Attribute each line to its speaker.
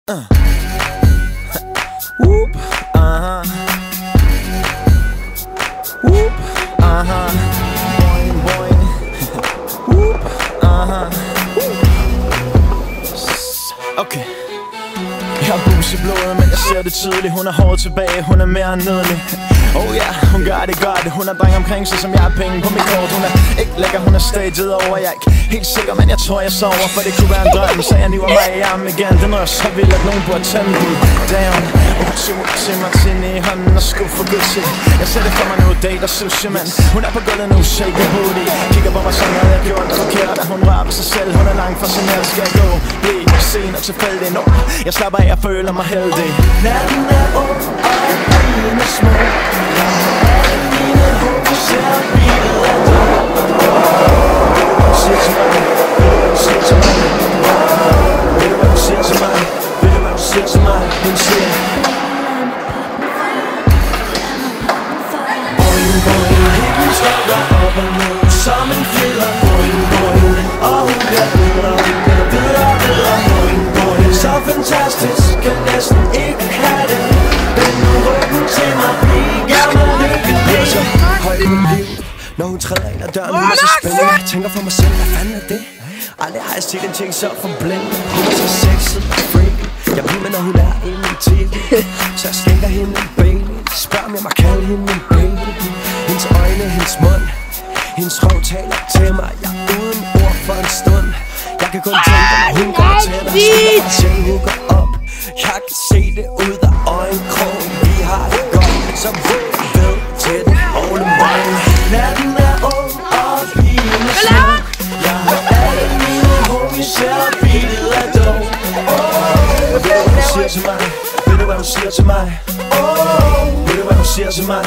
Speaker 1: Whoop, Whoop, boing, boing. Whoop, Okay. Jeg har bus i blodet, men jeg ser det tydeligt. Hun er hårdt tilbage, hun er mere nydelig. Oh ja, hun gør det godt. Hun er dreng omkring sig, som jeg har penge på mit kort. Hun er ikke lækker, hun er staged over. Jeg er ikke helt sikker, men jeg tror jeg sover. For det kunne være en drøm, så jeg niver mig i armen igen. Det er så vildt, at nogen burde tænde den. Damn, hun til mig til i hånden og skub for Gucci. Jeg ser det for mig nu, date og sushi, man. Hun er på gulvet nu, shake your booty. Kigger på mig, som jeg havde gjort det forkert. Hun rører på sig selv, hun er langt fra sin el. Skal jeg gå, blive sen og tilfældig nu. Jeg slapper af, jeg føler mig heldig.
Speaker 2: Natten er ung, og pigen er små. Jeg har alle mine håb, ser billedet af dig. Siger til mig, siger til mig. Ved du hvad hun siger til mig? Ved du hvad hun siger til mig? Hun siger boing, boing. Hippen slår dig op og ned som en fjeder. Boing, boing. Og hun bliver bedre, hun bliver bedre, bedre. Boing, boing. Så fantastisk, kan næsten ikke have det. Vend nu ryggen til mig, bliv gammel lykken. Jeg er så højt i mit liv, når hun træder ind ad døren. Hun er så spændende, jeg tænker for mig selv, hvad fanden er det? Aldrig har jeg set en ting så forblændet. Hun er så sexet og freaky. Jeg bliver med, når hun er inde i tv. Så jeg skænker hende en baby. Spørg om jeg må kalde hende en baby. Hendes øjne, hendes mund, hendes røv taler til mig. Jeg er uden ord for en stund. Jeg kan kun tænke, når hun går til dig. Skulle jeg se, hun går op. Jeg kan se det ud af øjenkrogen. Vi har det godt, så ved til den all the morgen. Natten er ung, og pigen er smuk. Jeg har alle mine homies, ser billedet af dog. Ved du hvad hun siger til mig? Ved du hvad hun siger til mig? Ved du hvad hun siger til mig?